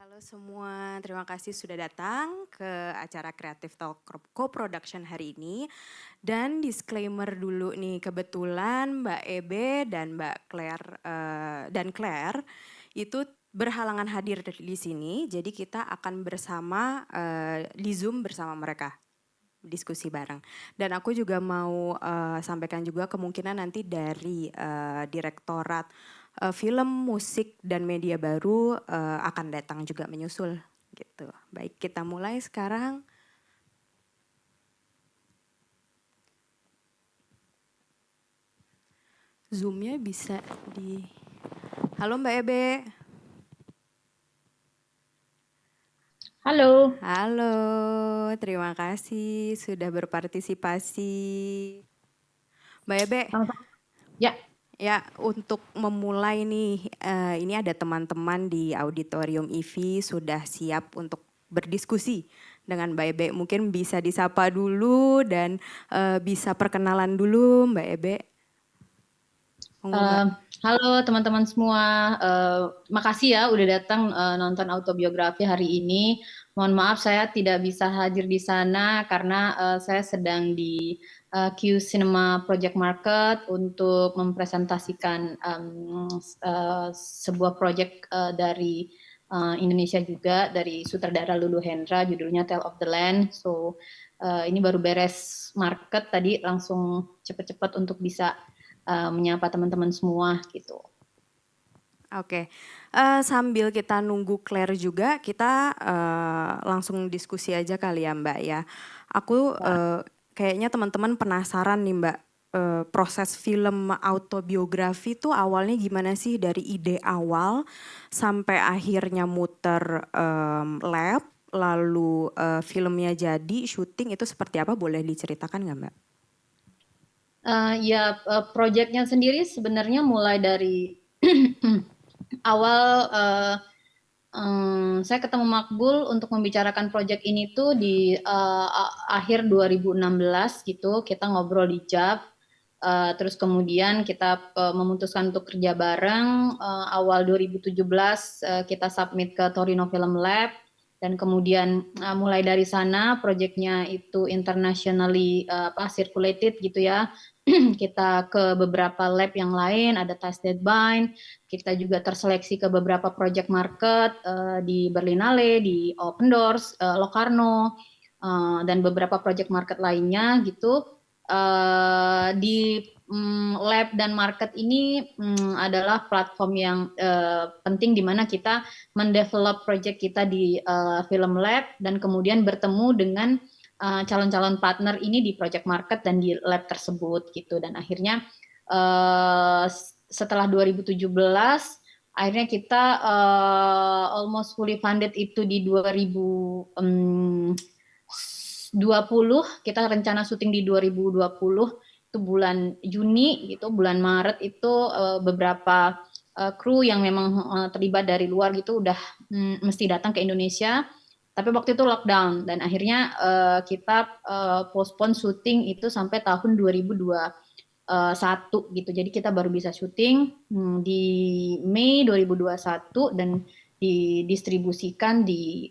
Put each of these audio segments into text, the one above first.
Halo semua, terima kasih sudah datang ke acara Creative Talk Co-Production hari ini. Dan disclaimer dulu nih, kebetulan Mbak Ebe dan Claire itu berhalangan hadir di sini. Jadi kita akan bersama di Zoom bersama mereka, diskusi bareng. Dan aku juga mau sampaikan juga kemungkinan nanti dari Direktorat Film, Musik, dan Media Baru akan datang juga menyusul gitu. Baik, kita mulai sekarang. Zoom-nya bisa di... Halo Mbak Ebe. Halo. Halo, terima kasih sudah berpartisipasi. Mbak Ebe. Ya. Ya, untuk memulai nih, ini ada teman-teman di Auditorium IV sudah siap untuk berdiskusi dengan Mbak Ebe. Mungkin bisa disapa dulu dan bisa perkenalan dulu Mbak Ebe. Halo teman-teman semua, makasih ya udah datang nonton autobiografi hari ini. Mohon maaf saya tidak bisa hadir di sana karena saya sedang di Q Cinema Project Market untuk mempresentasikan sebuah project dari Indonesia juga, dari sutradara Lulu Hendra, judulnya Tale of the Land. So ini baru beres market tadi, langsung cepat-cepat untuk bisa menyapa teman-teman semua gitu. Oke, sambil kita nunggu Claire juga, kita langsung diskusi aja kali ya Mbak ya. Aku kayaknya teman-teman penasaran nih Mbak, proses film autobiografi itu awalnya gimana sih dari ide awal sampai akhirnya muter lab, lalu filmnya jadi, syuting itu seperti apa, boleh diceritakan nggak Mbak? Proyeknya sendiri sebenarnya mulai dari awal saya ketemu Makbul untuk membicarakan proyek ini tuh di akhir 2016 gitu. Kita ngobrol di JAB, terus kemudian kita memutuskan untuk kerja bareng. Awal 2017 kita submit ke Torino Film Lab, dan kemudian mulai dari sana proyeknya itu internationally circulated gitu ya. Kita ke beberapa lab yang lain, ada Taste Deadline, kita juga terseleksi ke beberapa project market di Berlinale, di Open Doors, Locarno, dan beberapa project market lainnya gitu. Di lab dan market ini adalah platform yang penting di mana kita mendevelop project kita di film lab dan kemudian bertemu dengan calon-calon partner ini di project market dan di lab tersebut gitu. Dan akhirnya setelah 2017 akhirnya kita almost fully funded itu di 2020. Kita rencana syuting di 2020 itu bulan Juni gitu. Bulan Maret itu beberapa kru yang memang terlibat dari luar gitu udah mesti datang ke Indonesia. Tapi waktu itu lockdown dan akhirnya kita postpone syuting itu sampai tahun 2021 gitu. Jadi kita baru bisa syuting di Mei 2021 dan didistribusikan di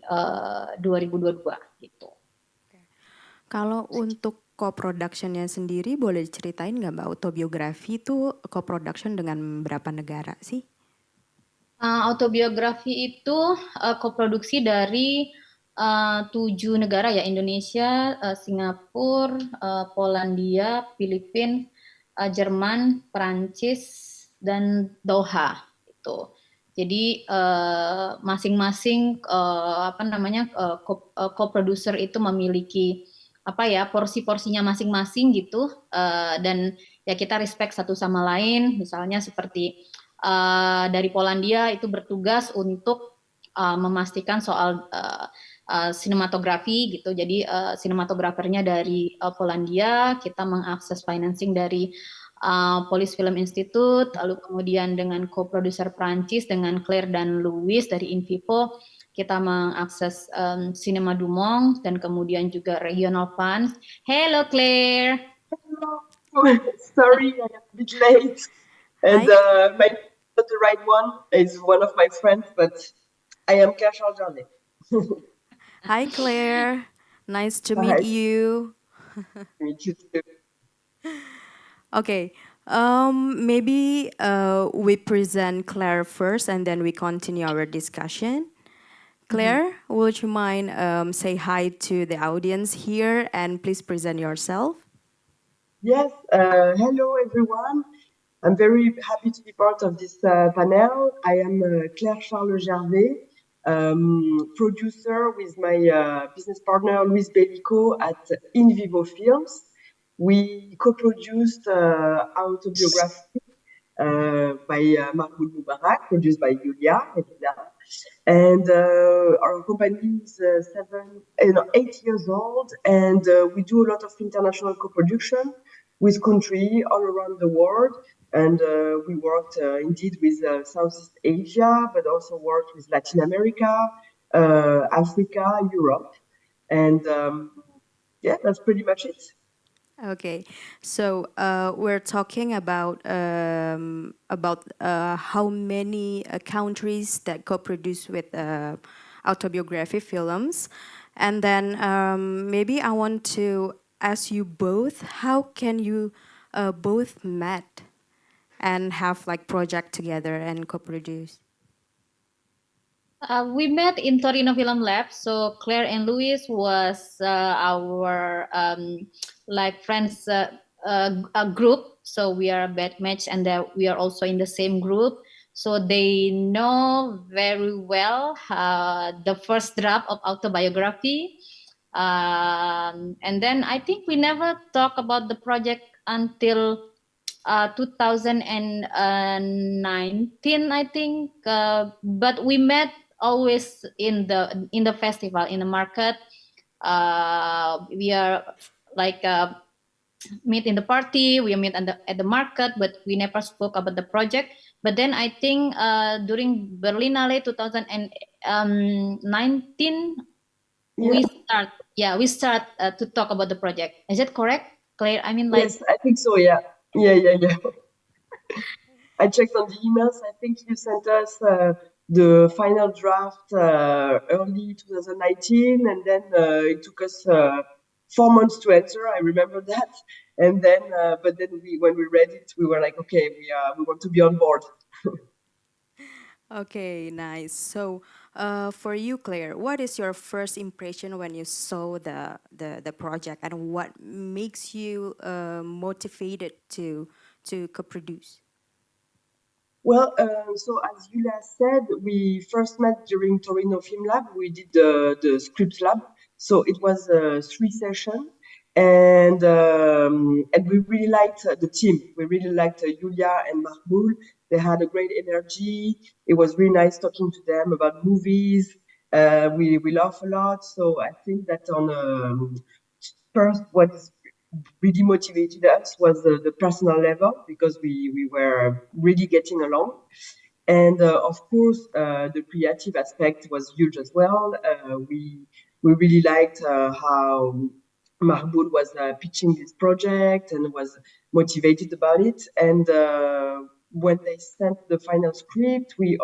2022 gitu. Kalau untuk co-productionnya sendiri boleh diceritain nggak Mbak, autobiografi itu co-production dengan berapa negara sih? Autobiografi itu koproduksi dari 7 negara ya, Indonesia, Singapura, Polandia, Filipina, Jerman, Perancis, dan Doha itu. Jadi masing-masing co-producer itu memiliki porsi-porsinya masing-masing gitu, dan ya kita respect satu sama lain. Misalnya seperti dari Polandia itu bertugas untuk memastikan soal sinematografi gitu. Jadi sinematografernya dari Polandia, kita mengakses financing dari Polish Film Institute, lalu kemudian dengan co-producer Prancis dengan Claire dan Louis dari Invivo, kita mengakses Cinema du Monde dan kemudian juga regional funds. Hello Claire. Hello. Sorry, I am a bit late. And not the right one is one of my friends, but I am Claire Charles. Hi, Claire. Nice to meet Hi, you. meet you too. Okay, maybe we present Claire first and then we continue our discussion. Claire, would you mind say hi to the audience here and please present yourself? Yes, hello everyone. I'm very happy to be part of this panel. I am Claire Charles Gervais, producer with my business partner Luis Bellico at In Vivo Films. We co-produced Autobiography by Mahmoud Mubarak, produced by Yulia Hedida. And our company is 8 years old, and we do a lot of international co-production with country all around the world. And we worked indeed with Southeast Asia, but also worked with Latin America, Africa, Europe, and yeah, that's pretty much it. Okay, so we're talking about how many countries that co-produce with autobiography films, and then maybe I want to ask you both, how can you both met and have like project together and co-produce? We met in Torino Film Lab. So Claire and Luis was our like friends a group. So we are a bad match, and we are also in the same group. So they know very well the first draft of autobiography. And then I think we never talk about the project until 2019, I think. But we met always in the festival, in the market. We are like meet in the party, we meet at the market, but we never spoke about the project. But then I think during Berlinale 2019, Yeah, we start to talk about the project. Is it correct, Claire? I mean, like, yes, I think so. Yeah, yeah. I checked on the emails. I think you sent us the final draft early 2019, and then it took us 4 months to answer. I remember that. And then, but then when we read it, we were like, okay, we want to be on board. Okay, nice. So, for you, Claire, what is your first impression when you saw the project, and what makes you motivated to co-produce? Well, so as Yulia said, we first met during Torino Film Lab. We did the script lab. So it was a 3 session, and we really liked the team. We really liked Yulia and Mahmoud. They had a great energy. It was really nice talking to them about movies. We laugh a lot. So I think that on first, what is really motivated us was the personal level, because we were really getting along. And of course, the creative aspect was huge as well. We really liked how Mahmoud was pitching this project and was motivated about it. And when they sent the final script, we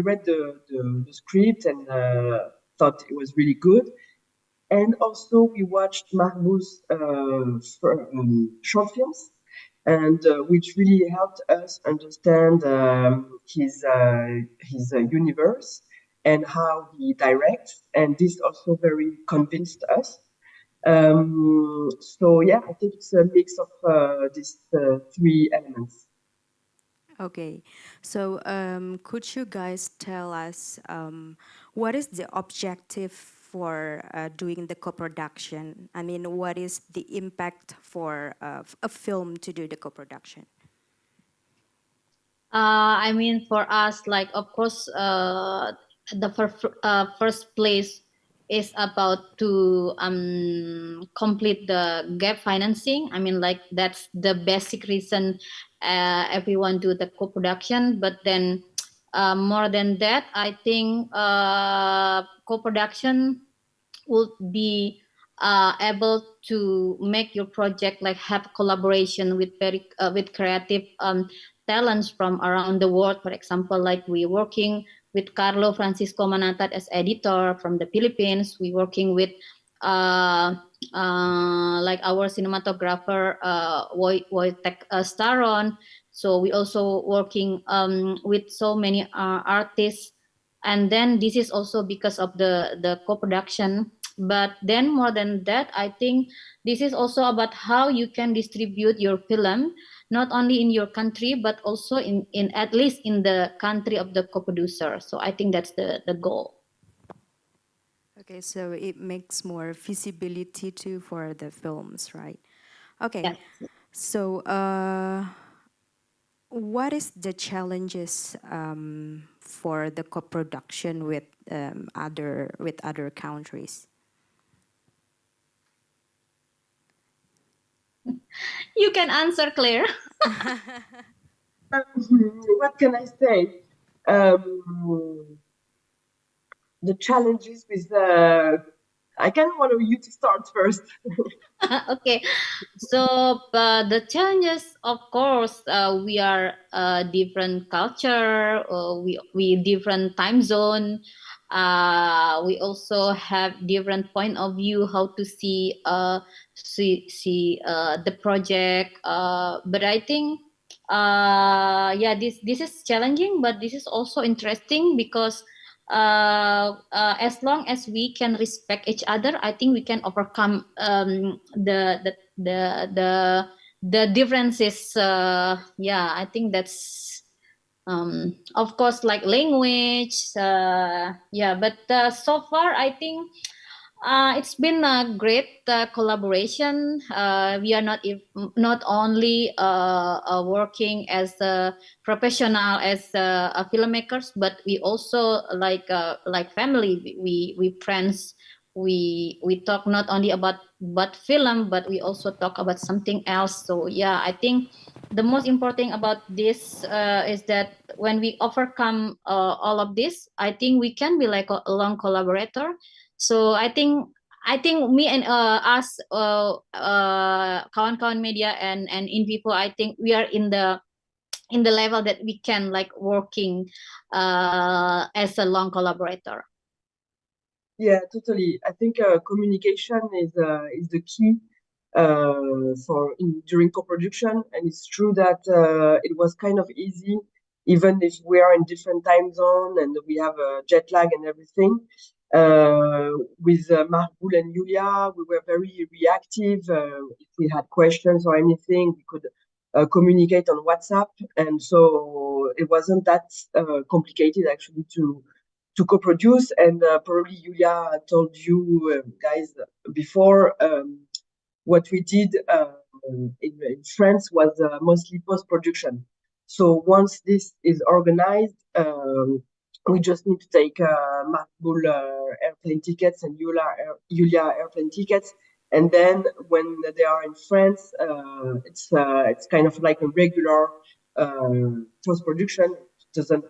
read the script and thought it was really good. And also, we watched Mahmoud's short films, and which really helped us understand his universe and how he directs. And this also very convinced us. So yeah, I think it's a mix of these three elements. Okay, so could you guys tell us what is the objective for doing the co-production? I mean, what is the impact for a film to do the co-production? I mean, for us, like, of course, the first place is about to complete the gap financing. I mean, like, that's the basic reason everyone do the co-production. But then, more than that, I think co-production would be able to make your project like have collaboration with with creative talents from around the world. For example, like we working with Carlo Francisco Manatat as editor from the Philippines. We working with like our cinematographer Wojtek Staron. So we also working with so many artists, and then this is also because of the co-production. But then more than that, I think this is also about how you can distribute your film not only in your country but also in at least in the country of the co-producer. So I think that's the goal. Okay, so it makes more visibility too for the films, right? Okay, Yes. so what is the challenges for the co-production with other countries? You can answer, Claire. What can I say? The challenges with I kind of want you to start first. Okay, so the challenges, of course, we are different culture, we different time zone. We also have different point of view how to see the project. But I think yeah, this is challenging, but this is also interesting because as long as we can respect each other, I think we can overcome the differences. Yeah, I think that's of course like language. Yeah, but so far I think it's been a great collaboration. We are not only working as a professional as filmmakers, but we also like family. We friends. We talk not only about film, but we also talk about something else. So yeah, I think the most important about this is that when we overcome all of this, I think we can be like a long collaborator. So I think me and us kawan-kawan media and in people, I think we are in the level that we can like working as a long collaborator. Yeah, totally. I think communication is the key during co-production, and it's true that it was kind of easy, even if we are in different time zone and we have a jet lag and everything. With Mahboul and Julia, we were very reactive. If we had questions or anything, we could communicate on WhatsApp, and so it wasn't that complicated actually to co-produce. And probably Julia told you guys before, what we did in France was mostly post-production. So once this is organized, we just need to take Marble airplane tickets and Julia airplane tickets. And then when they are in France, it's kind of like a regular post-production. Doesn't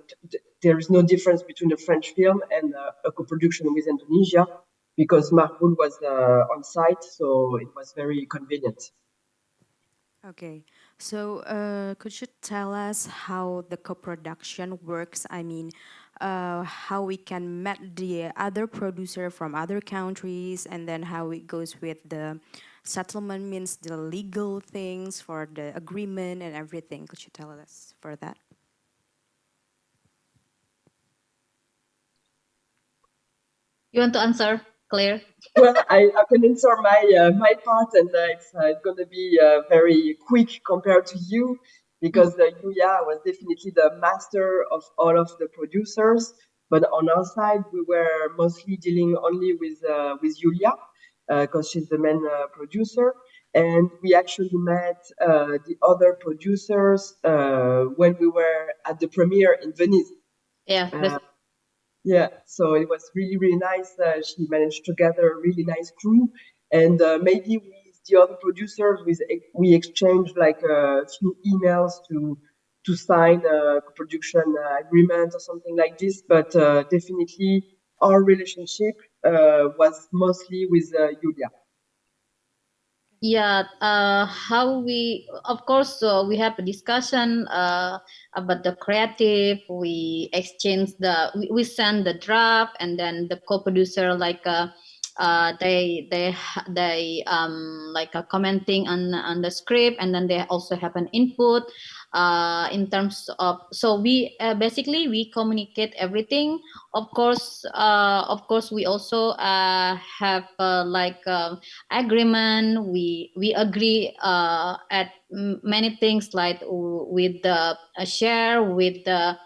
There is no difference between a French film and a co-production with Indonesia, because Mahmoud was on site, so it was very convenient. Okay, so could you tell us how the co-production works? I mean, how we can meet the other producer from other countries, and then how it goes with the settlement, means the legal things for the agreement and everything. Could you tell us for that? You want to answer, Claire? Well, I can answer my part, and it's going to be very quick compared to you, because Yuya was definitely the master of all of the producers. But on our side, we were mostly dealing only with Yulia, because she's the main producer. And we actually met the other producers when we were at the premiere in Venice. Yeah, that's Yeah, so it was really, really nice. She managed to gather a really nice crew, and maybe with the other producers, we exchanged like a few emails to sign a production agreement or something like this. But definitely, our relationship was mostly with Julia. Yeah, how we, of course, we have a discussion about the creative. We exchange we send the draft, and then the co-producer they like commenting on the script, and then they also have an input in terms of. So we basically we communicate everything. Of course, we also have agreement. We agree at many things, like with the share with the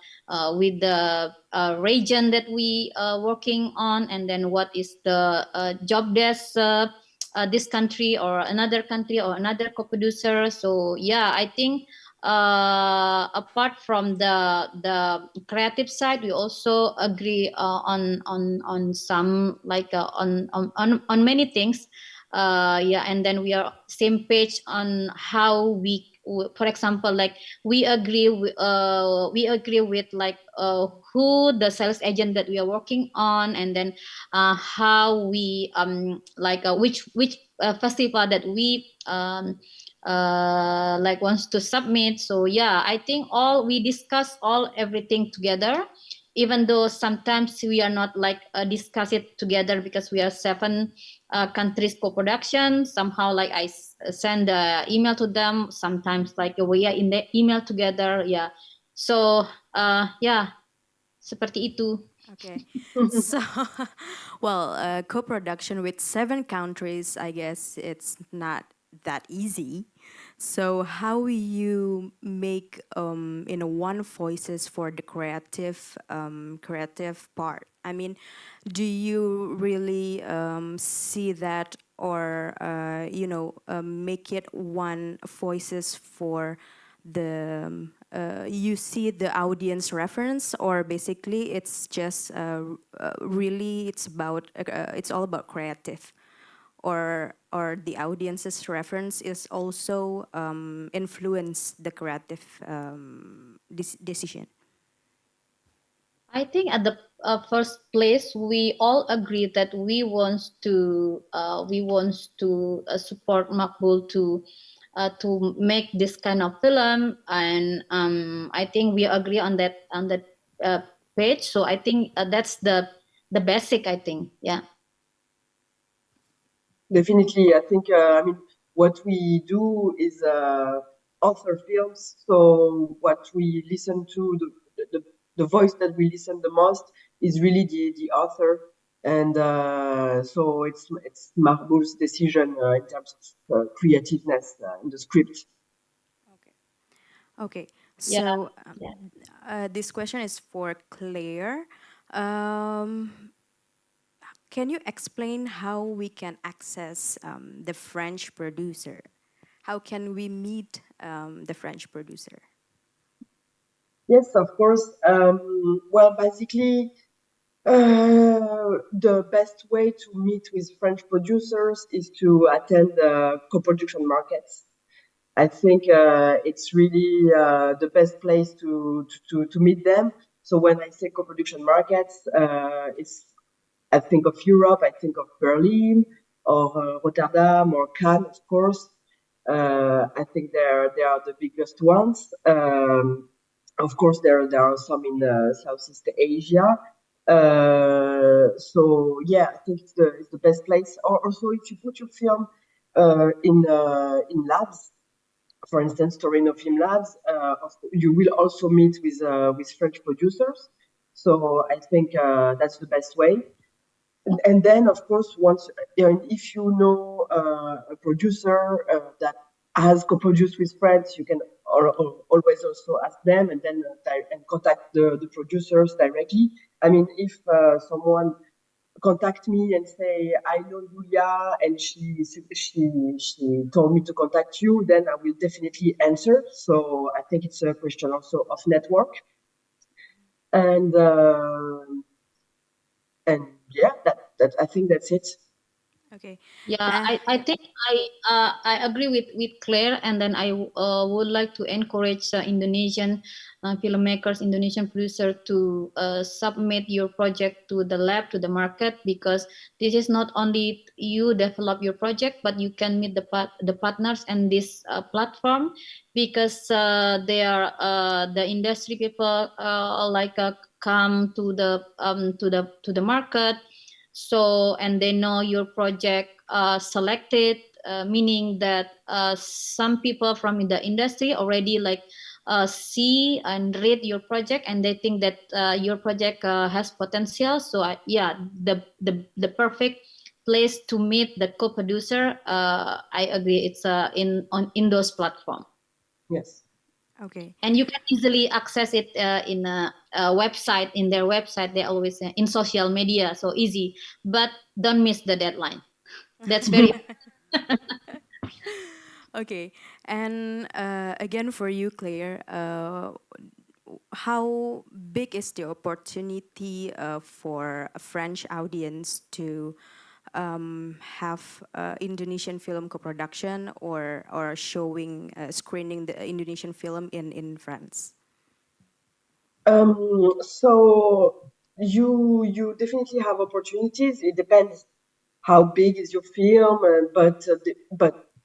region that we working on, and then what is the job desk this country or another country or another co-producer. So yeah, I think apart from the creative side, we also agree on some on many things. Yeah, and then we are same page on how for example, like we agree with who the sales agent that we are working on, and then how we which festival that we wants to submit. So yeah, I think all we discuss all everything together, even though sometimes we are not discuss it together because we are seven countries co-production. Somehow like send the email to them, sometimes like we are in the email together. Yeah, so yeah, seperti itu. Okay. So, well, co-production with 7 countries, I guess it's not that easy. So, how will you make one voices for the creative part? I mean, do you really see that, or make it one voices for the you see the audience reference, or basically it's just really it's all about creative, or the audience's reference is also influence the creative decision. I think at the first place, we all agree that we want to support Makbul to make this kind of film, and I think we agree on that uh, page. So I think that's the basic. I think, yeah. Definitely, I think, I mean, what we do is author films. So what we listen to, the voice that we listen the most is really the author. And so it's Mahmoud's decision in terms of creativeness in the script. Okay, Yeah, so yeah. this question is for Claire. Um, can you explain how we can access the French producer? How can we meet the French producer? Yes, of course. Well, basically, the best way to meet with French producers is to attend co-production markets. I think it's really the best place to meet them. So when I say co-production markets, I think of Europe, I think of Berlin or Rotterdam or Cannes, of course. I think they are the biggest ones. Of course, there are some in Southeast Asia. So yeah, I think it's the best place. Or also, if you put your film in labs, for instance, Torino Film Labs, you will also meet with French producers. So I think that's the best way. And then, of course, once if you know a producer that has co-produced with friends, you can always also ask them, and then and contact the producers directly. I mean, if someone contact me and say, I know Julia and she told me to contact you, then I will definitely answer. So I think it's a question also of network. And yeah, that I think that's it. Okay. Yeah, I think I agree with Claire, and then I would like to encourage Indonesian filmmakers, Indonesian producer to submit your project to the lab, to the market, because this is not only you develop your project, but you can meet the partners and this platform, because they are the industry people come to the market. So, and they know your project selected, meaning that some people from the industry already see and read your project, and they think that your project has potential. So yeah, the perfect place to meet the co-producer, I agree, it's in those platforms. Yes. Okay. And you can easily access it in a website, in their website. They always in social media, so easy. But don't miss the deadline. That's very. Okay. And again, for you, Claire, how big is the opportunity for a French audience to have Indonesian film co-production or showing screening the Indonesian film in France? So you definitely have opportunities. It depends how big is your film, but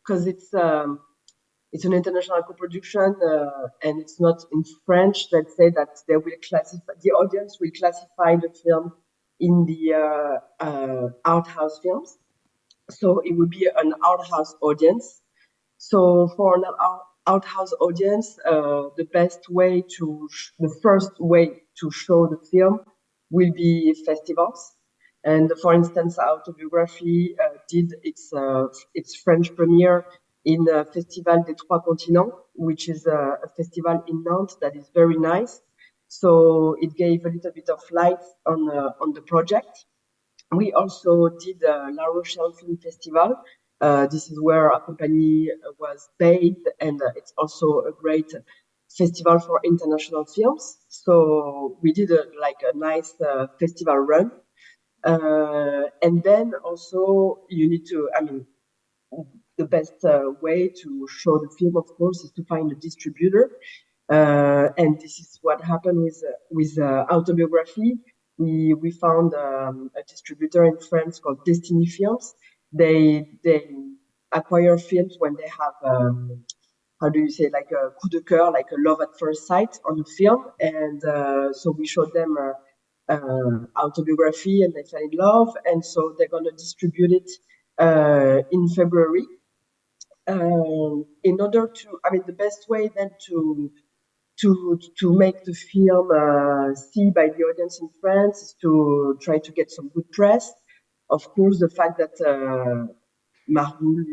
because it's an international co-production and it's not in French, let's say that they will classify, the audience will classify the film in the art house films. So it would be an art house audience. So for an art house audience, the first way to show the film will be festivals. And for instance, Autobiography did its French premiere in Festival des Trois Continents, which is a festival in Nantes that is very nice. So it gave a little bit of light on the project. We also did La Rochelle Film Festival. This is where our company was based, and it's also a great festival for international films. So we did a nice festival run. And then also you need to, I mean, the best way to show the film, of course, is to find a distributor. And this is what happened with Autobiography. We found a distributor in France called Destiny Films. They acquire films when they have how do you say, like a coup de cœur, like a love at first sight on the film. And so we showed them Autobiography, and they fell in love, and so they're gonna distribute it in February. In order to, I mean, the best way then to make the film see by the audience in France is to try to get some good press. Of course, the fact that Marboul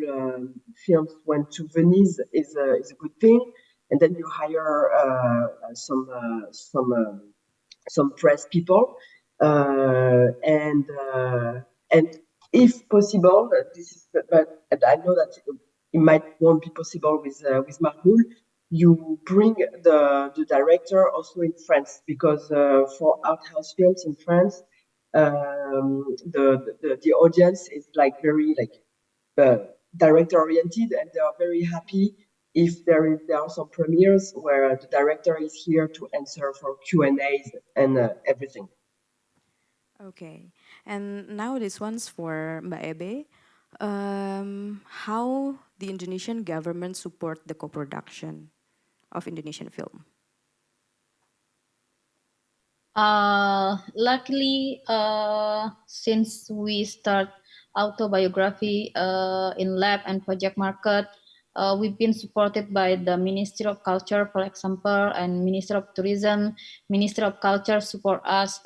films went to Venice is a good thing, and then you hire some press people, and if possible, but I know that it might won't be possible with Marboul. You bring the director also in France, because for art house films in France, the audience is like very director oriented, and they are very happy if there are some premieres where the director is here to answer for Q&As and everything. Okay, and now this one's for Mbak Ebe. How the Indonesian government support the co-production of Indonesian film? Luckily, since we start Autobiography in lab and project market, we've been supported by the Ministry of Culture, for example, and Ministry of Tourism. Ministry of Culture support us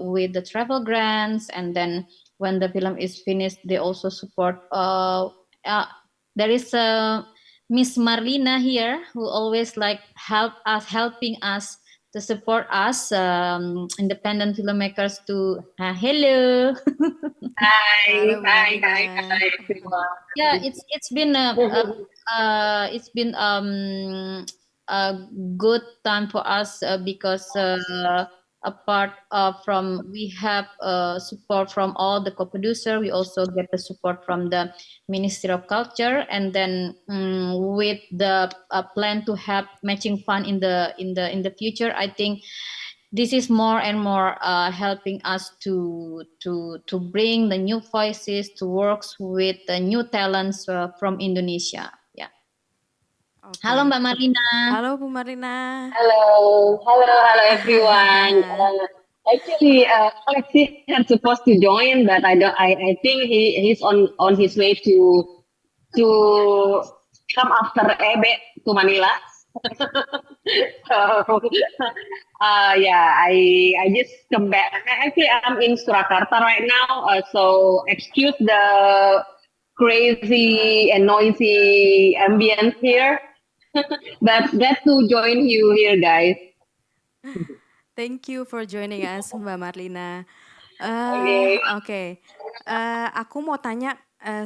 with the travel grants, and then when the film is finished, they also support. There is a Miss Marlina here who always helping us to support us independent filmmakers to hello. Halo, Bu Hi, Marlina. everyone. Yeah, it's been a good time for us because apart from we have support from all the co-producer, we also get the support from the Ministry of Culture, and then with the plan to have matching fund in the future, I think this is more and more helping us to bring the new voices to works with the new talents from Indonesia. Yeah. Halo Oke. Mbak Marlina. Halo Bu Marlina. Hello, everyone. Actually, Alexi had supposed to join, but I don't. I think he's on his way to come after Ebe to Manila. So, yeah, I just come back. Actually, I'm in Surakarta right now, so excuse the crazy and noisy ambience here. But glad to join you here, guys. Thank you for joining us, Mbak Marlina. Okay. Oke, aku mau tanya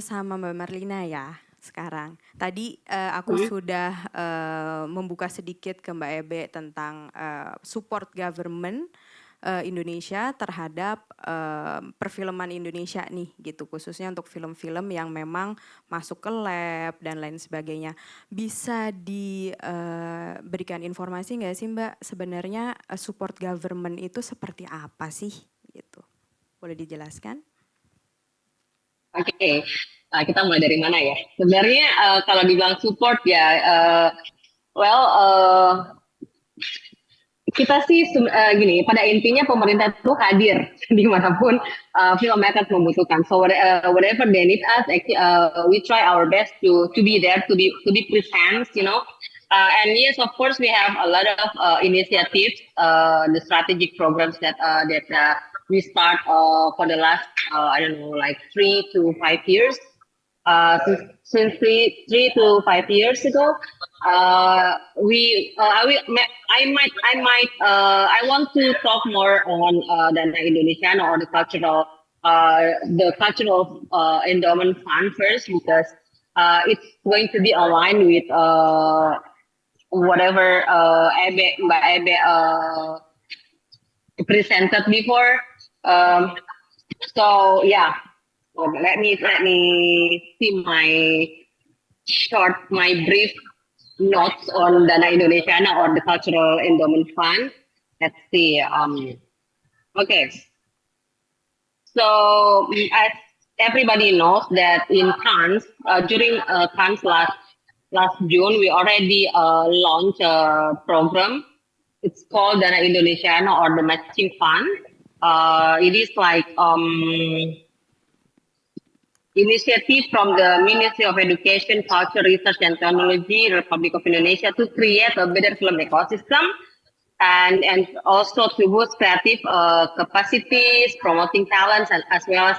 sama Mbak Marlina ya sekarang. Tadi aku sudah membuka sedikit ke Mbak Ebe tentang support government Indonesia terhadap perfilman Indonesia nih gitu, khususnya untuk film-film yang memang masuk ke lab dan lain sebagainya. Bisa diberikan informasi nggak sih Mbak, sebenarnya support government itu seperti apa sih gitu? Boleh dijelaskan? Oke, kita mulai dari mana ya? Sebenarnya kalau dibilang support ya, kita sih gini, pada intinya pemerintah itu hadir dimanapun filmmakers membutuhkan. So whatever they need us, actually, we try our best to be there, to be present, you know. And yes, of course, we have a lot of initiatives, the strategic programs that we start for the last I don't know, like 3 to 5 years. Since 3 to 5 years ago, I want to talk more on Dana Indonesiana, or the cultural endowment fund first, because it's going to be aligned with whatever Mbak Ebe presented before. So yeah. Let me see my brief notes on Dana Indonesiana, or the Cultural Endowment Fund. Let's see. Okay. So as everybody knows that in Cannes, during Cannes last June, we already launched a program. It's called Dana Indonesiana, or the Matching Fund. It is like initiative from the Ministry of Education, Culture, Research and Technology, Republic of Indonesia, to create a better film ecosystem, and also to boost creative capacities, promoting talents, and as well as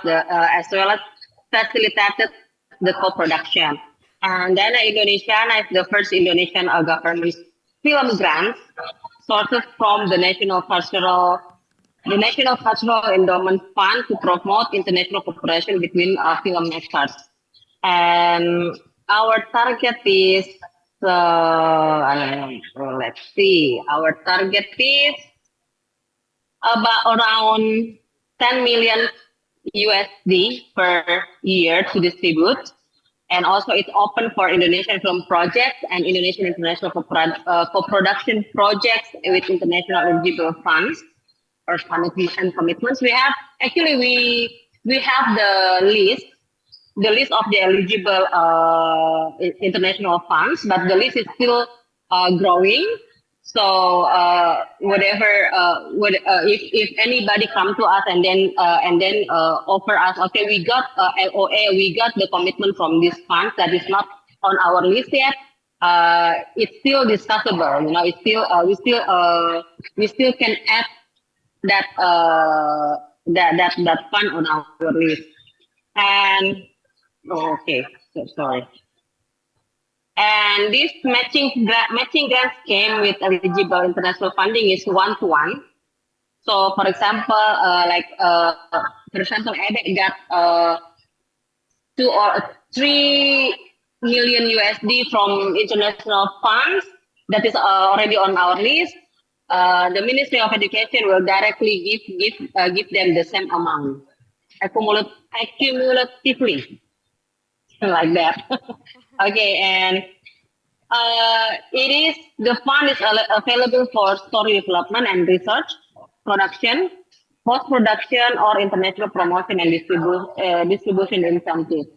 facilitated the co-production. And Dana Indonesiana is the first Indonesian government film grant sourced from the National Cultural Endowment Fund to promote international cooperation between filmmakers. And our target is, let's see, our target is about around 10 million USD per year to distribute. And also it's open for Indonesian film projects and Indonesian international co-production projects with international eligible funds or commitments. We have we have the list of the eligible international funds, but the list is still growing. So if anybody come to us and then offer us, okay, we got LOA, we got the commitment from this fund that is not on our list yet. It's still discussable, you know. It's still we still can add that fund on our list. And sorry. And this matching grants came with eligible international funding is 1-to-1. So for example, EDEC got 2 or 3 million USD from international funds that is already on our list. the Ministry of Education will directly give them the same amount accumulatively like that. Okay, and it is the fund is available for story development and research, production, post production, or international promotion and distribution incentives.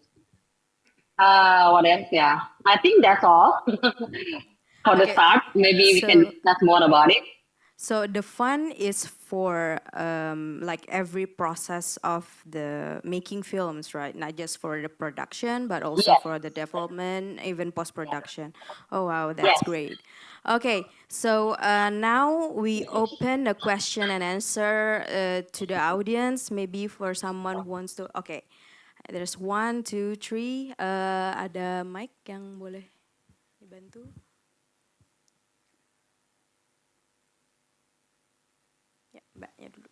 What else? Yeah, I think that's all for the Okay, start. Maybe we can so discuss more about it. so the fund is for like every process of the making films, right? Not just for the production, but also Yes, for the development, even post production. Oh wow, yes. that's great. Okay, so now we open the question and answer to the audience. Maybe for someone who wants to. Okay, there's 1, 2, 3. Ada mic yang boleh dibantu? Ya, Mbaknya dulu.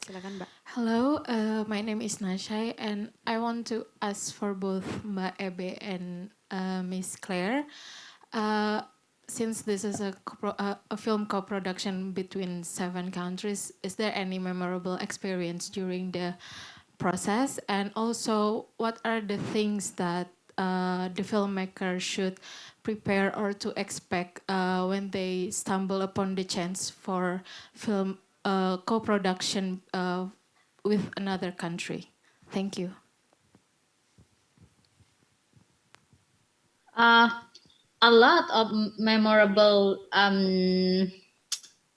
Silakan, Mbak. Hello, my name is Nashai, and I want to ask for both Mbak Ebe and Miss Claire. Since this is a film co-production between 7 countries, is there any memorable experience during the process? And also, what are the things that the filmmaker should prepare or to expect when they stumble upon the chance for film co-production with another country? Thank you. A lot of memorable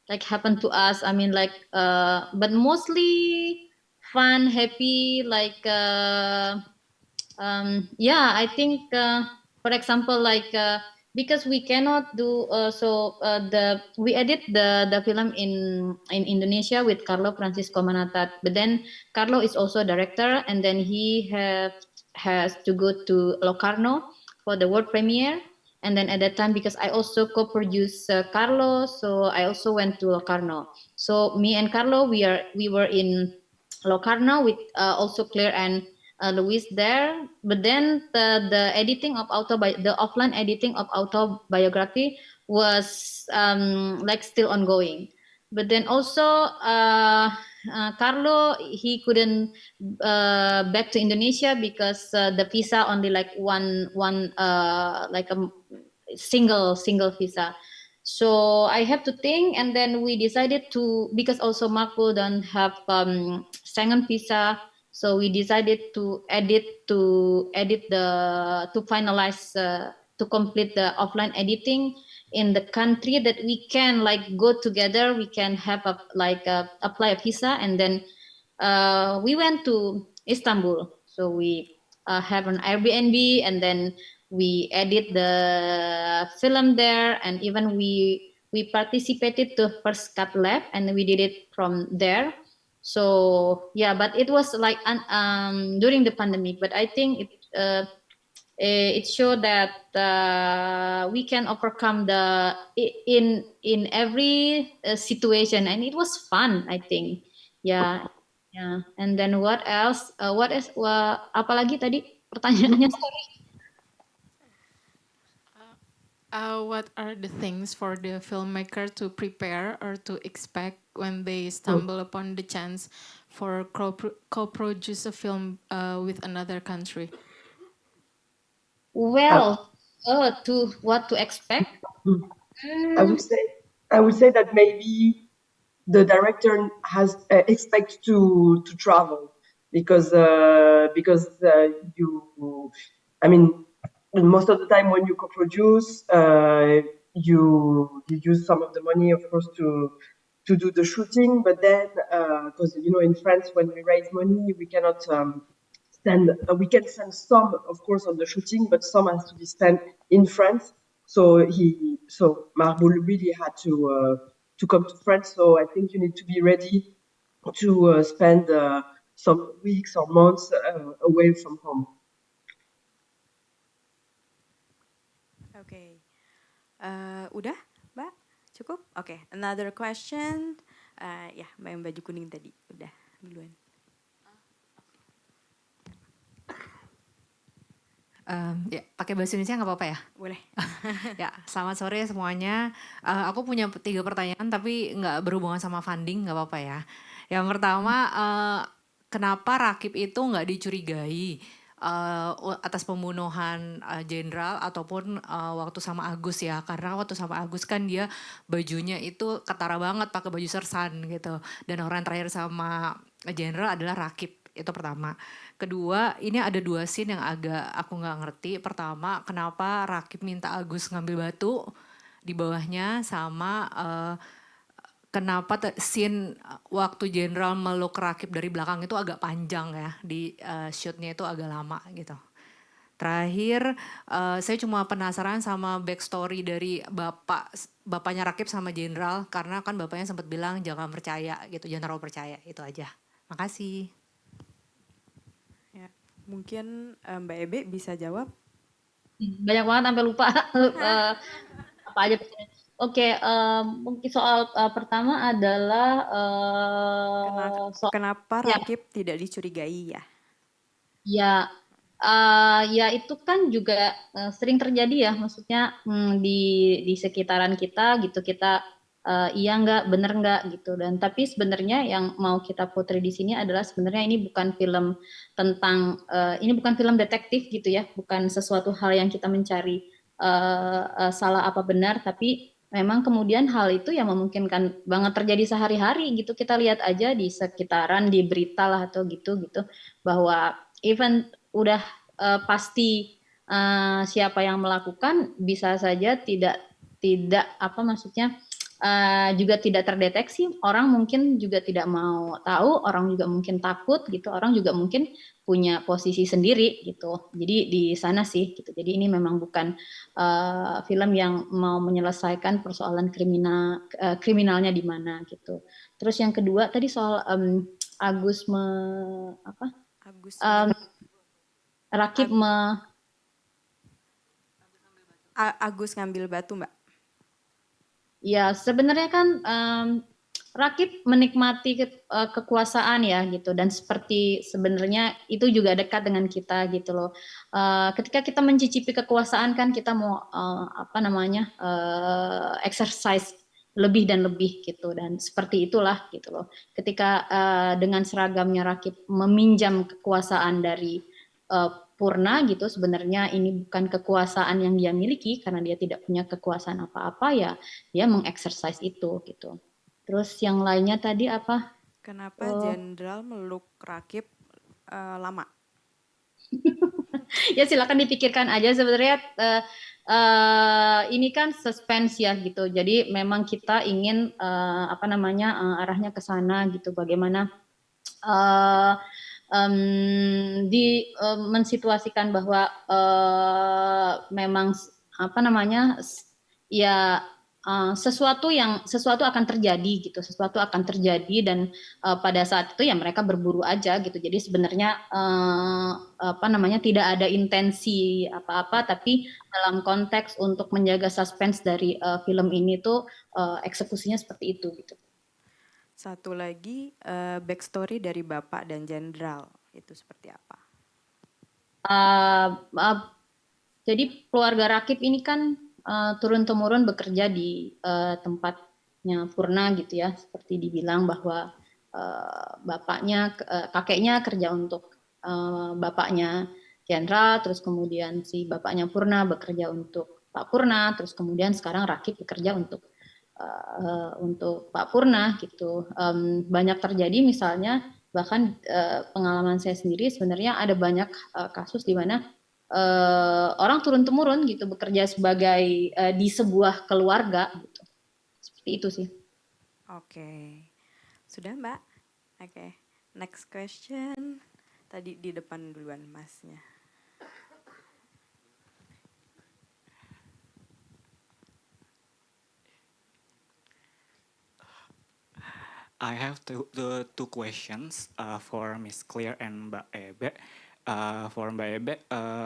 like happened to us. I mean, like, but mostly fun, happy. Like, yeah, I think, for example, like, because we cannot do we edit the film in Indonesia with Carlo Francisco Manatat, but then Carlo is also a director, and then he has to go to Locarno for the world premiere. And then at that time, because I also co-produced Carlo, so I also went to Locarno. So me and Carlo, we were in Locarno with also Claire and Luis there. But then the editing of the offline editing of autobiography was like still ongoing. But then also Carlo, he couldn't back to Indonesia because the visa only like one like a single visa. So I have to think, and then we decided to, because also Marco don't have Schengen visa, so we decided to edit to finalize to complete the offline editing in the country that we can like go together. We can have apply a visa, and then we went to Istanbul. So we have an Airbnb, and then we edit the film there, and even we participated to first cut lab, and we did it from there. So yeah, but it was like during the pandemic. But I think it showed that we can overcome in every situation, and it was fun, I think. Yeah, yeah. And then what else? What is apalagi tadi pertanyaannya? Sorry. What are the things for the filmmaker to prepare or to expect when they stumble upon the chance for co-produce a film with another country? Well, to what to expect? I would say that maybe the director has expect to travel because you, I mean, most of the time when you co-produce, you use some of the money, of course, to do the shooting, but then because in France when we raise money we cannot we can send some, of course, on the shooting, but some has to be spent in France. So Marboul really had to come to France. So I think you need to be ready to spend some weeks or months away from home. Okay. Udah, Mbak? Cukup? Oke, another question. Ya, Mbak yang baju kuning tadi. Udah, duluan. Ya, pakai bahasa Indonesia nggak apa-apa ya? Boleh. Ya, selamat sore semuanya. Aku punya 3 pertanyaan tapi nggak berhubungan sama funding, nggak apa-apa ya. Yang pertama, kenapa Rakib itu nggak dicurigai atas pembunuhan jenderal ataupun waktu sama Agus ya? Karena waktu sama Agus kan dia bajunya itu ketara banget pakai baju sersan gitu. Dan orang yang terakhir sama jenderal adalah Rakib. Itu pertama. Kedua, ini ada 2 scene yang agak aku nggak ngerti. Pertama, kenapa Rakib minta Agus ngambil batu di bawahnya, sama kenapa scene waktu jenderal meluk Rakib dari belakang itu agak panjang ya, di shootnya itu agak lama gitu. Terakhir, saya cuma penasaran sama backstory dari bapaknya Rakib sama jenderal, karena kan bapaknya sempat bilang jangan percaya gitu, jangan terlalu percaya, itu aja. Makasih. Ya, mungkin Mbak Ebe bisa jawab. Banyak banget sampai lupa apa aja. Oke, mungkin soal pertama adalah Kenapa ya, Rakib tidak dicurigai ya? ya, ya itu kan juga sering terjadi ya, maksudnya di sekitaran kita gitu, kita iya nggak, bener nggak gitu. Dan tapi sebenarnya yang mau kita putri di sini adalah sebenarnya ini bukan film tentang ini bukan film detektif gitu ya, bukan sesuatu hal yang kita mencari salah apa benar, tapi memang kemudian hal itu yang memungkinkan banget terjadi sehari-hari gitu. Kita lihat aja di sekitaran, di berita lah atau gitu bahwa even udah pasti siapa yang melakukan, bisa saja tidak apa maksudnya juga tidak terdeteksi, orang mungkin juga tidak mau tahu, orang juga mungkin takut gitu, orang juga mungkin punya posisi sendiri gitu. Jadi di sana sih gitu. Jadi ini memang bukan film yang mau menyelesaikan persoalan kriminalnya di mana gitu. Terus yang kedua tadi soal Agus Rakib Agus ngambil batu, Mbak. Ya sebenarnya kan Rakib menikmati kekuasaan ya gitu, dan seperti sebenarnya itu juga dekat dengan kita gitu loh. Ketika kita mencicipi kekuasaan kan kita mau exercise lebih dan lebih gitu, dan seperti itulah gitu loh. Ketika dengan seragamnya Rakib meminjam kekuasaan dari Purna gitu, sebenarnya ini bukan kekuasaan yang dia miliki karena dia tidak punya kekuasaan apa-apa, ya dia mengeksersis itu gitu. Terus yang lainnya tadi apa? Kenapa jenderal meluk Rakib lama? Ya silakan dipikirkan aja, sebenarnya ini kan suspense ya gitu. Jadi memang kita ingin arahnya ke sana gitu. Bagaimana mensituasikan bahwa memang ya sesuatu akan terjadi gitu, sesuatu akan terjadi, dan pada saat itu ya mereka berburu aja gitu. Jadi sebenarnya tidak ada intensi apa-apa, tapi dalam konteks untuk menjaga suspense dari film ini tuh eksekusinya seperti itu gitu. Satu lagi, backstory dari Bapak dan Jenderal itu seperti apa? Jadi keluarga Rakib ini kan turun-temurun bekerja di tempatnya Purna gitu ya, seperti dibilang bahwa kakeknya kerja untuk bapaknya Jenderal, terus kemudian si bapaknya Purna bekerja untuk Pak Purna, terus kemudian sekarang Rakib bekerja untuk Pak Purna gitu. Banyak terjadi, misalnya bahkan pengalaman saya sendiri sebenarnya ada banyak kasus di mana orang turun-temurun gitu bekerja sebagai di sebuah keluarga gitu. Seperti itu sih. Oke. Sudah, Mbak? Oke. Next question. Tadi di depan duluan Masnya. I have two questions for Miss Clear and Mbak Ebe. For Mbak Ebe,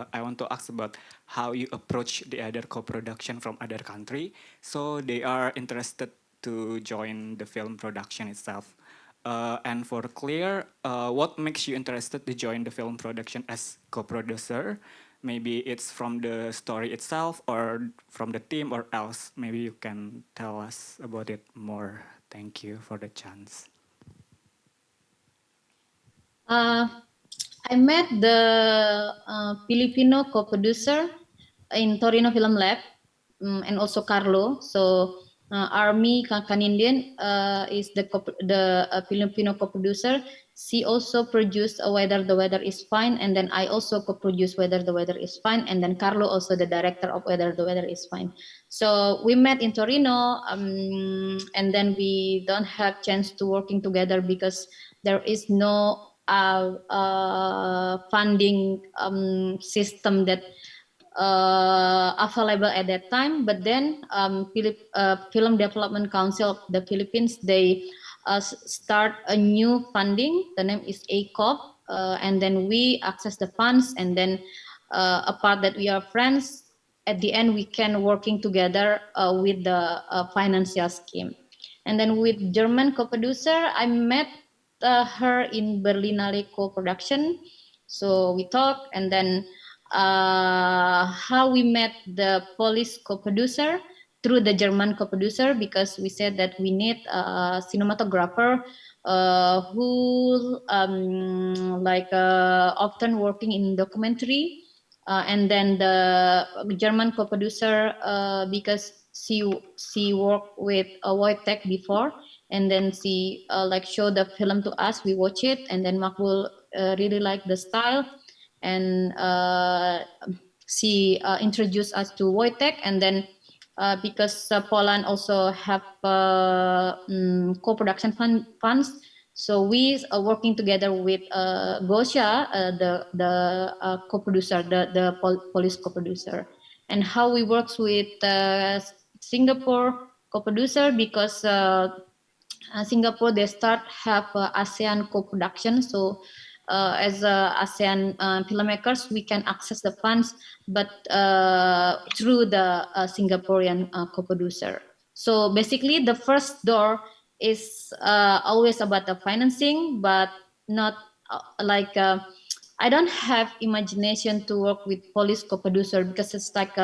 I want to ask about how you approach the other co-production from other country, so they are interested to join the film production itself. And for Clear, what makes you interested to join the film production as co-producer? maybe it's from the story itself or from the team or else. Maybe you can tell us about it more. Thank you for the chance. I met the Filipino co-producer in Torino Film Lab, and also Carlo. So Army Kanindian is the Filipino co-producer. She also produced Whether the Weather is Fine, and then I also co-produced Whether the Weather is Fine, and then Carlo also the director of Whether the Weather is Fine. So we met in Torino, and then we don't have chance to working together because there is no funding system that available at that time. But then Film Development Council of the Philippines, they start a new funding. The name is ACOP, and then we access the funds, and then apart that we are friends, at the end we can working together with the financial scheme. And then with German co-producer, I met her in Berlinale co-production. So we talked, and then how we met the Polish co-producer through the German co-producer, because we said that we need a cinematographer who often working in documentary. And then the German co-producer, because she worked with Wojtek before, and then she showed the film to us. We watch it, and then Makbul really liked the style, and she introduced us to Wojtek, and then because Poland also have co-production funds, so we are working together with Gosia, the co-producer, the Polish co-producer, and how we works with Singapore co-producer, because Singapore they start have ASEAN co-production. So as ASEAN filmmakers, we can access the funds, but through the Singaporean co-producer. So basically, the first door is always about the financing, but not I don't have imagination to work with Polish co-producer, because it's like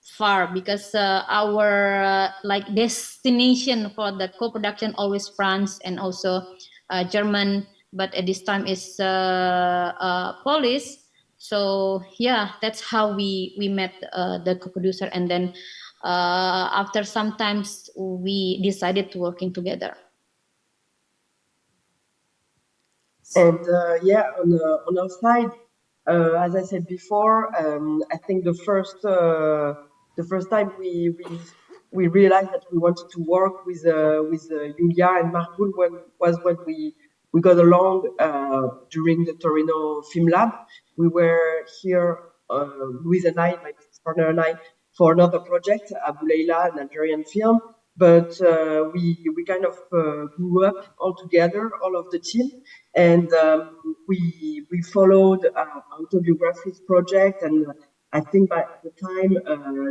far, because our destination for the co-production always France and also German, but at this time is Polish. So yeah, that's how we met the co-producer, and then after sometimes we decided to working together. And on our side, as I said before, I think the first time we realized that we wanted to work with Julia and Markul was when we got along during the Torino Film Lab. We were here, Louise and I, my business partner and I, for another project, Abu Leila, an Algerian film. But we kind of grew up all together, all of the team, and we followed autobiographies project, and I think by the time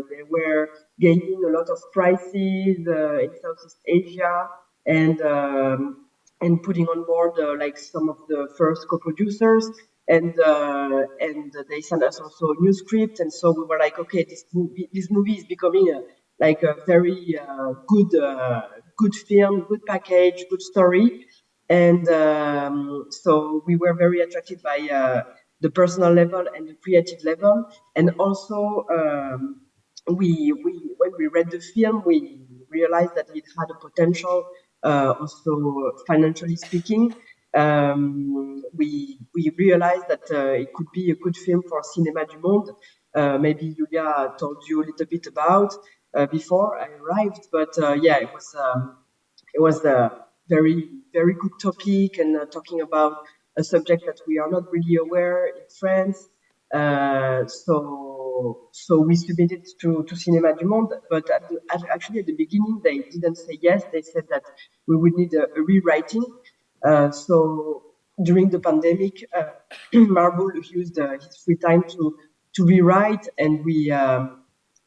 they were gaining a lot of prizes in Southeast Asia, and putting on board like some of the first co-producers, and they sent us also a new script, and so we were like, okay, this movie is becoming a very good film, good package, good story. And so we were very attracted by the personal level and the creative level. And also, when we read the film, we realized that it had a potential, also financially speaking. We realized that it could be a good film for Cinéma du Monde. Maybe Julia told you a little bit about before I arrived, but yeah, it was a very, very good topic, and talking about a subject that we are not really aware in France. So we submitted to Cinéma du Monde, but actually at the beginning they didn't say yes. They said that we would need a rewriting. So during the pandemic, Marble used his free time to rewrite, and we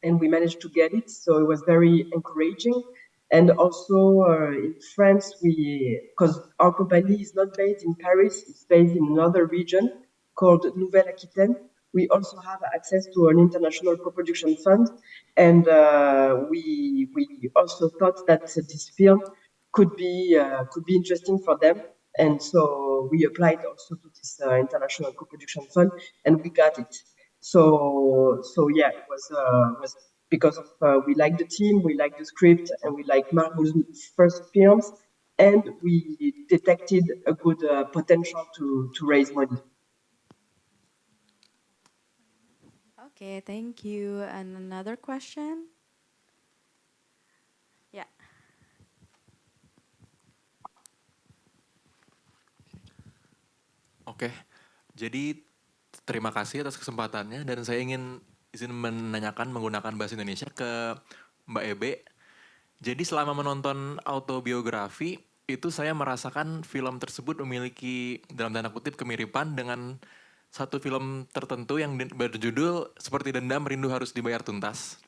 managed to get it. So it was very encouraging. And also in France, because our company is not based in Paris, it's based in another region called Nouvelle-Aquitaine, we also have access to an international co-production fund, and we also thought that this film could be interesting for them, and so we applied also to this international co-production fund, and we got it. So yeah, it was because of we like the team, we like the script, and we like Margot's first films, and we detected a good potential to raise money. Okay, thank you. And another question? Yeah. Oke, jadi terima kasih atas kesempatannya dan saya ingin izin menanyakan menggunakan bahasa Indonesia ke Mbak Ebe. Jadi selama menonton autobiografi itu saya merasakan film tersebut memiliki dalam tanda kutip kemiripan dengan satu film tertentu yang berjudul Seperti Dendam Rindu Harus Dibayar Tuntas.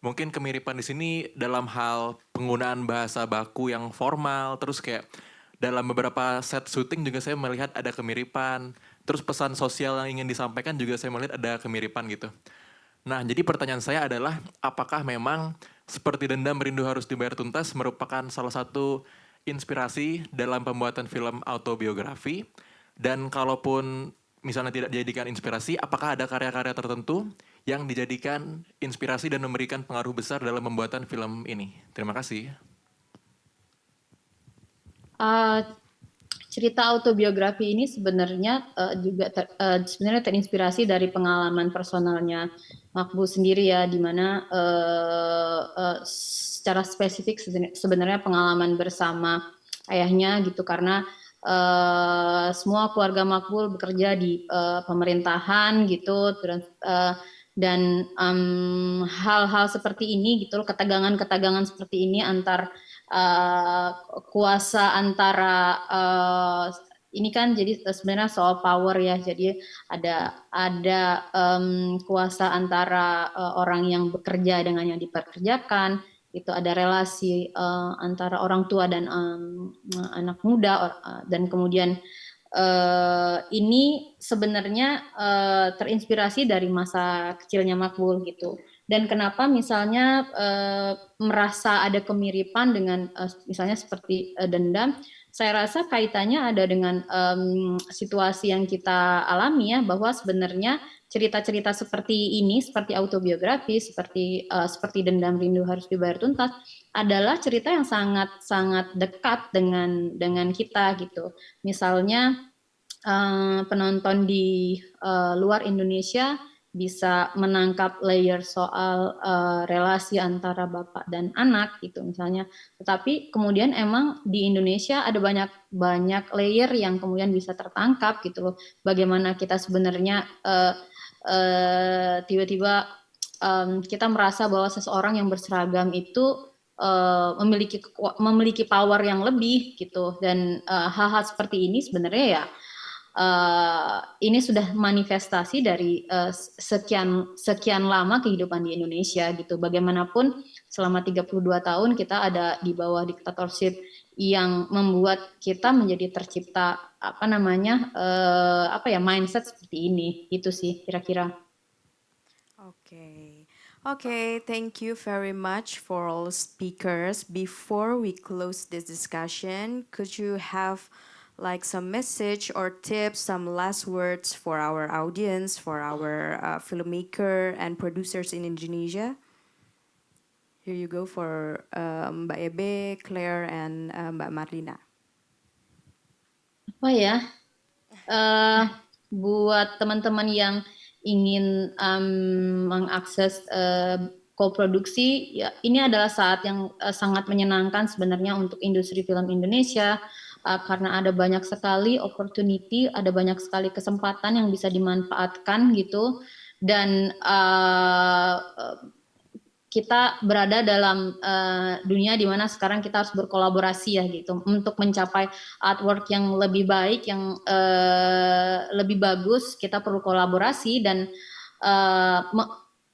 Mungkin kemiripan di sini dalam hal penggunaan bahasa baku yang formal, terus kayak dalam beberapa set syuting juga saya melihat ada kemiripan. Terus pesan sosial yang ingin disampaikan juga saya melihat ada kemiripan gitu. Nah, jadi pertanyaan saya adalah apakah memang Seperti Dendam Rindu Harus Dibayar Tuntas merupakan salah satu inspirasi dalam pembuatan film autobiografi? Dan kalaupun misalnya tidak dijadikan inspirasi, apakah ada karya-karya tertentu yang dijadikan inspirasi dan memberikan pengaruh besar dalam pembuatan film ini? Terima kasih. Cerita autobiografi ini sebenarnya juga sebenarnya terinspirasi dari pengalaman personalnya Makbu sendiri ya, di mana secara spesifik sebenarnya pengalaman bersama ayahnya gitu, karena semua keluarga Makbul bekerja di pemerintahan gitu, dan hal-hal seperti ini gitu loh, ketegangan seperti ini antar kuasa antara ini kan jadi sebenarnya soal power ya, jadi ada kuasa antara orang yang bekerja dengan yang dipekerjakan, itu ada relasi antara orang tua dan anak muda, dan kemudian ini sebenarnya terinspirasi dari masa kecilnya Makbul gitu. Dan kenapa misalnya merasa ada kemiripan dengan misalnya seperti Dendam, saya rasa kaitannya ada dengan situasi yang kita alami ya, bahwa sebenarnya cerita-cerita seperti ini, seperti autobiografi, seperti Dendam Rindu Harus Dibayar Tuntas, adalah cerita yang sangat dekat dengan kita gitu. Misalnya penonton di luar Indonesia bisa menangkap layer soal relasi antara bapak dan anak gitu misalnya. Tetapi kemudian emang di Indonesia ada banyak layer yang kemudian bisa tertangkap gitu loh. Bagaimana kita sebenarnya tiba-tiba kita merasa bahwa seseorang yang berseragam itu memiliki power yang lebih gitu, dan hal-hal seperti ini sebenarnya ya ini sudah manifestasi dari sekian lama kehidupan di Indonesia gitu. Bagaimanapun selama 32 tahun kita ada di bawah diktatorship yang membuat kita menjadi tercipta mindset seperti ini. Itu sih kira-kira. Okay, thank you very much for all speakers. Before we close this discussion, could you have like some message or tips, some last words for our audience, for our filmmaker and producers in Indonesia? Here you go for Mbak Ebe, Claire, and Mbak Marlina. Apa ya? Buat teman-teman yang ingin mengakses koproduksi, ya ini adalah saat yang sangat menyenangkan sebenarnya untuk industri film Indonesia. Karena ada banyak sekali opportunity, ada banyak sekali kesempatan yang bisa dimanfaatkan gitu, dan kita berada dalam dunia di mana sekarang kita harus berkolaborasi ya gitu untuk mencapai artwork yang lebih baik, yang lebih bagus. Kita perlu kolaborasi dan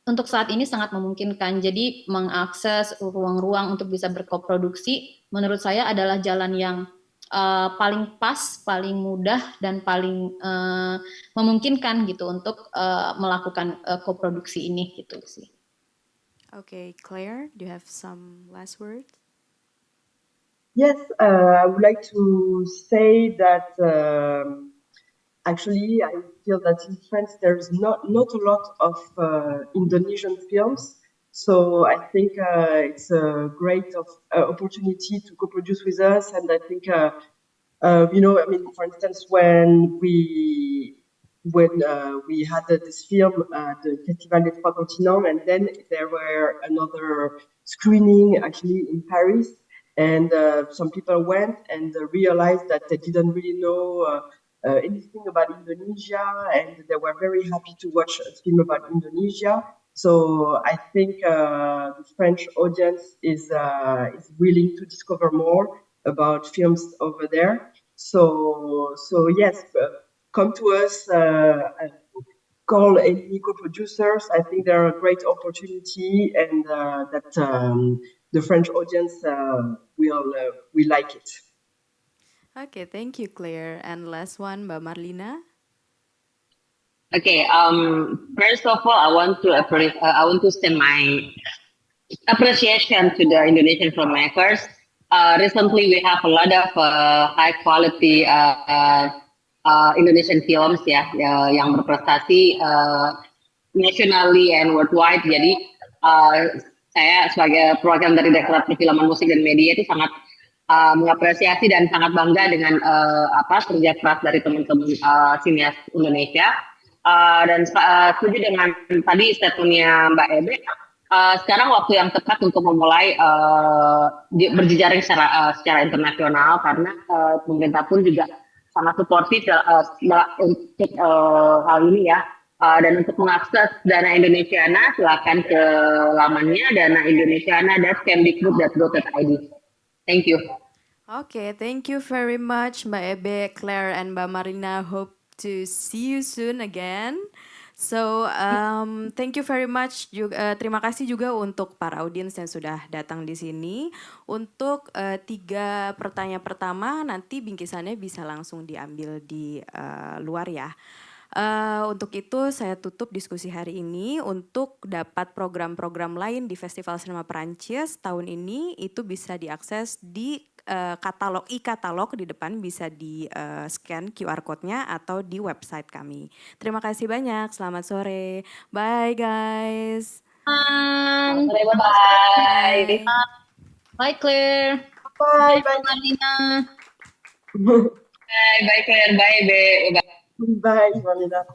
untuk saat ini sangat memungkinkan. Jadi mengakses ruang-ruang untuk bisa berkoproduksi menurut saya adalah jalan yang paling pas, paling mudah dan paling memungkinkan gitu untuk melakukan koproduksi ini gitu sih. Okay, Claire, do you have some last words? Yes, I would like to say that actually I feel that in France there's not a lot of Indonesian films. So I think it's a great opportunity to co-produce with us, and I think you know, I mean, for instance, when we had this film at the Festival des Trois Continents, and then there were another screening actually in Paris, and some people went and realized that they didn't really know anything about Indonesia, and they were very happy to watch a film about Indonesia. So I think the French audience is willing to discover more about films over there. So yes, come to us, call any co-producers. I think they're a great opportunity, and that the French audience will like it. Okay, thank you, Claire. And last one, Mbak Marlina. Okay. First of all, I want to send my appreciation to the Indonesian filmmakers. Recently, we have a lot of high quality Indonesian films yang berprestasi nationally and worldwide. Jadi saya sebagai program dari Direktorat Perfilman Musik dan Media itu sangat mengapresiasi dan sangat bangga dengan kerja keras dari teman-teman sinias Indonesia. Dan setuju dengan tadi statementnya Mbak Ebe. Sekarang waktu yang tepat untuk memulai berjejaring secara internasional karena pemerintah pun juga sangat suportif untuk hal ini ya. Dan untuk mengakses dana Indonesiana silakan ke lamannya danaindonesiana.kemdikbud.go.id. Thank you. Okay, thank you very much, Mbak Ebe, Claire, and Mbak Marina. Hope to see you soon again. So, thank you very much. Terima kasih juga untuk para audiens yang sudah datang di sini. Untuk 3 pertanyaan pertama, nanti bingkisannya bisa langsung diambil di luar ya. Untuk itu saya tutup diskusi hari ini. Untuk dapat program-program lain di Festival Sinema Perancis tahun ini, itu bisa diakses di e-katalog di depan, bisa di scan QR code-nya atau di website kami. Terima kasih banyak, selamat sore. Bye guys. Bye. Bye Claire. Bye, Bye Marlina. Bye Claire, bye Be. bye, Marlina.